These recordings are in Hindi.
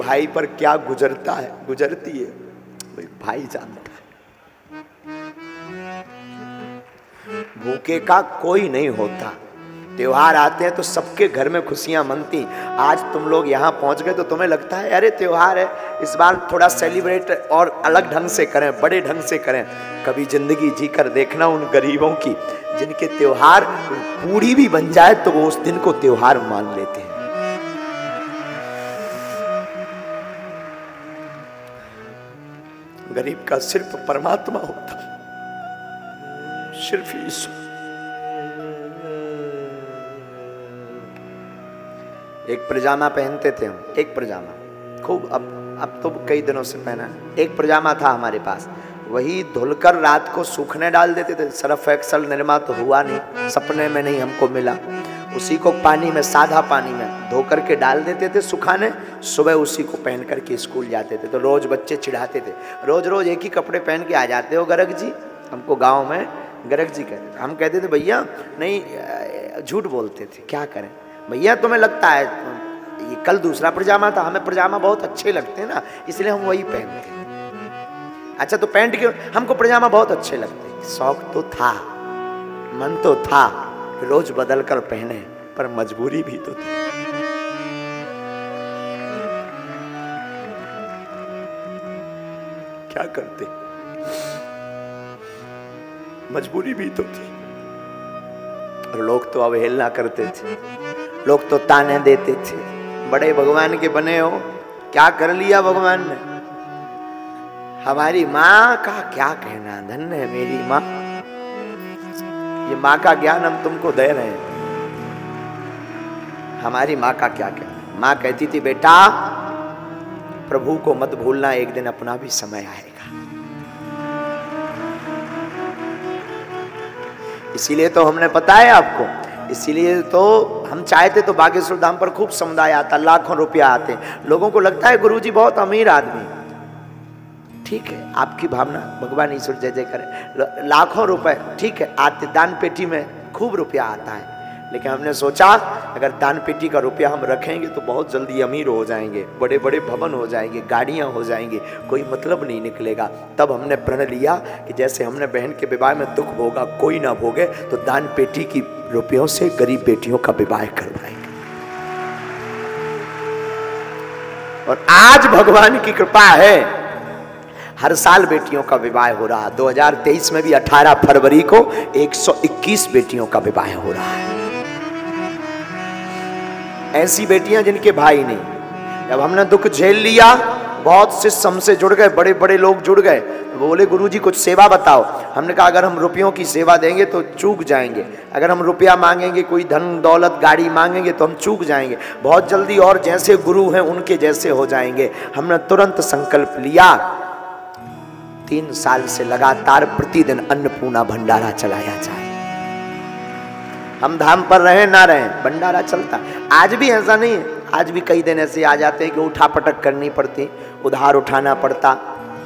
भाई पर क्या गुजरता है, गुजरती है, भाई जानता है। भूखे का कोई नहीं होता। त्योहार आते हैं तो सबके घर में खुशियां मनती। आज तुम लोग यहाँ पहुँच गए तो तुम्हें लगता है अरे त्योहार है, इस बार थोड़ा सेलिब्रेट और अलग ढंग से करें, बड़े ढंग से करें। कभी जिंदगी जी कर देखना उन गरीबों की जिनके त्योहार पूरी भी बन जाए तो वो उस दिन को त्योहार मान लेते हैं। गरीब का सिर्फ परमात्मा होता, सिर्फ ईश्वर। एक पजामा पहनते थे हम, एक पजामा खूब, अब तो कई दिनों से पहना है। एक पजामा था हमारे पास, वही धुलकर रात को सूखने डाल देते थे। सर्फ एक्सल निरमा तो हुआ नहीं, सपने में नहीं हमको मिला। उसी को पानी में, सादा पानी में धो करके डाल देते थे सुखाने, सुबह उसी को पहन करके स्कूल जाते थे। तो रोज बच्चे चिढ़ाते थे, रोज रोज एक ही कपड़े पहन के आ जाते हो गर्ग जी। हमको गाँव में गर्ग जी कहते थे। हम कहते थे भैया नहीं, झूठ बोलते थे, क्या करें भैया, तुम्हें लगता है ये कल दूसरा पजामा था, हमें पजामा बहुत अच्छे लगते हैं ना, इसलिए हम वही पहनते हैं। अच्छा तो पैंट क्यों? हमको पजामा बहुत अच्छे लगते। शौक तो था, मन तो था, रोज बदल कर पहने, पर मजबूरी भी तो थी। क्या करते, मजबूरी भी तो थी। और लोग तो अवहेलना करते थे, लोग तो ताने देते थे, बड़े भगवान के बने हो, क्या कर लिया भगवान ने। हमारी माँ का क्या कहना, धन्य है मेरी माँ, ये माँ का ज्ञान हम तुमको दे रहे हैं। हमारी माँ का क्या कहना, माँ कहती थी बेटा प्रभु को मत भूलना, एक दिन अपना भी समय आएगा। इसीलिए तो हमने बताया आपको, इसीलिए तो हम चाहते तो बागेश्वर धाम पर खूब समुदाय आता, लाखों रुपया आते। लोगों को लगता है गुरुजी बहुत अमीर आदमी, ठीक है आपकी भावना, भगवान ईश्वर जय जय करे। लाखों रुपए ठीक है आते, दान पेटी में खूब रुपया आता है। लेकिन हमने सोचा अगर दान पेटी का रुपया हम रखेंगे तो बहुत जल्दी अमीर हो जाएंगे, बड़े बड़े भवन हो जाएंगे, गाड़ियां हो जाएंगी, कोई मतलब नहीं निकलेगा। तब हमने प्रण लिया कि जैसे हमने बहन के विवाह में दुख भोगा, कोई ना भोगे, तो दान पेटी की रुपयों से गरीब बेटियों का विवाह करवाएंगे। और आज भगवान की कृपा है, हर साल बेटियों का विवाह हो रहा। 2023 में भी 18 फरवरी को 121 बेटियों का विवाह हो रहा है। ऐसी बेटियां जिनके भाई नहीं। जब हमने दुख झेल लिया, बहुत से हमसे जुड़ गए, बड़े बड़े लोग जुड़ गए, वो बोले गुरुजी कुछ सेवा बताओ। हमने कहा अगर हम रुपयों की सेवा देंगे तो चूक जाएंगे, अगर हम रुपया मांगेंगे, कोई धन दौलत गाड़ी मांगेंगे तो हम चूक जाएंगे, बहुत जल्दी और जैसे गुरु हैं उनके जैसे हो जाएंगे। हमने तुरंत संकल्प लिया, 3 साल से लगातार प्रतिदिन अन्नपूर्णा भंडारा चलाया जाए। हम धाम पर रहे ना रहे, भंडारा चलता। आज भी ऐसा नहीं है, आज भी कई दिन ऐसे आ जाते हैं कि उठा पटक करनी पड़ती, उधार उठाना पड़ता,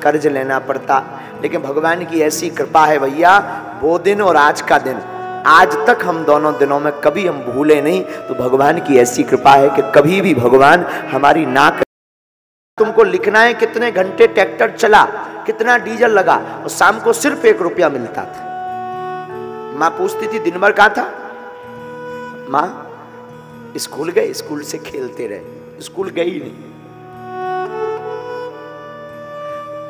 कर्ज लेना पड़ता। लेकिन भगवान की ऐसी कृपा है भैया, वो दिन और आज का दिन, आज तक हम दोनों दिनों में कभी हम भूले नहीं। तो भगवान की ऐसी कृपा है कि कभी भी भगवान हमारी नाक। तुमको लिखना है कितने घंटे ट्रैक्टर चला, कितना डीजल लगा, और शाम को सिर्फ 1 रुपया मिलता था। माँ पूछती थी दिन भर कहाँ था? माँ स्कूल गए, स्कूल से खेलते रहे, स्कूल गई नहीं।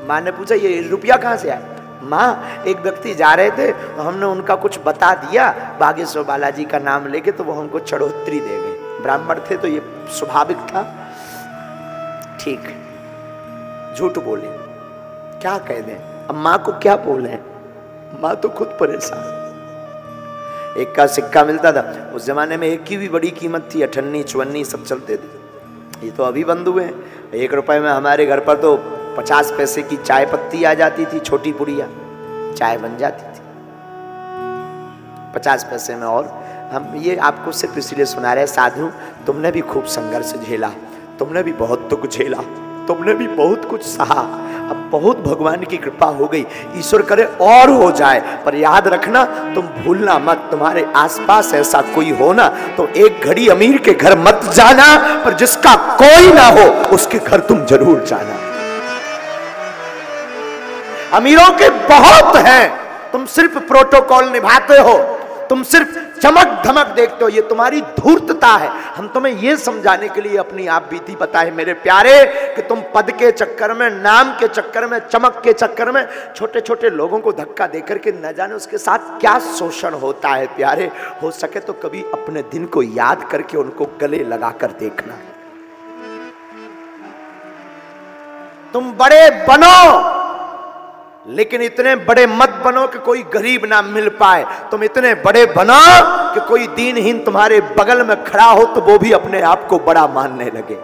माँ ने पूछा ये रुपया कहाँ से आया? माँ एक व्यक्ति जा रहे थे तो हमने उनका कुछ बता दिया बागेश्वर बालाजी का नाम लेके, तो वो हमको चढ़ोतरी दे गए। ब्राह्मण थे तो ये स्वाभाविक था। ठीक, झूठ बोले, क्या कह दें, अब माँ को क्या बोले, माँ तो खुद परेशान। 1 का सिक्का मिलता था, उस जमाने में 1 की भी बड़ी कीमत थी, 58 54 सब चलते थे। ये तो अभी बंद हुए हैं। 1 रुपए में हमारे घर पर तो 50 पैसे की चाय पत्ती आ जाती थी, छोटी पुड़िया चाय बन जाती थी 50 पैसे में। और हम ये आपको सिर्फ इसलिए सुना रहे, साधु तुमने भी खूब संघर्ष झेला, तुमने भी बहुत दुख झेला, तुमने भी बहुत कुछ सहा, अब बहुत भगवान की कृपा हो गई, ईश्वर करे और हो जाए, पर याद रखना तुम भूलना मत, तुम्हारे आसपास ऐसा कोई हो ना तो एक घड़ी अमीर के घर मत जाना, पर जिसका कोई ना हो उसके घर तुम जरूर जाना। अमीरों के बहुत हैं, तुम सिर्फ प्रोटोकॉल निभाते हो, तुम सिर्फ चमक धमक देखते हो, ये तुम्हारी धूर्तता है। हम तुम्हें ये समझाने के लिए अपनी आप बीती बताए मेरे प्यारे कि तुम पद के चक्कर में, नाम के चक्कर में, चमक के चक्कर में छोटे छोटे लोगों को धक्का देकर के न जाने उसके साथ क्या शोषण होता है। प्यारे, हो सके तो कभी अपने दिन को याद करके उनको गले लगाकर देखना। तुम बड़े बनो लेकिन इतने बड़े मत बनो कि कोई गरीब ना मिल पाए। तुम इतने बड़े बनो कि कोई दीनहीन तुम्हारे बगल में खड़ा हो तो वो भी अपने आप को बड़ा मानने लगे।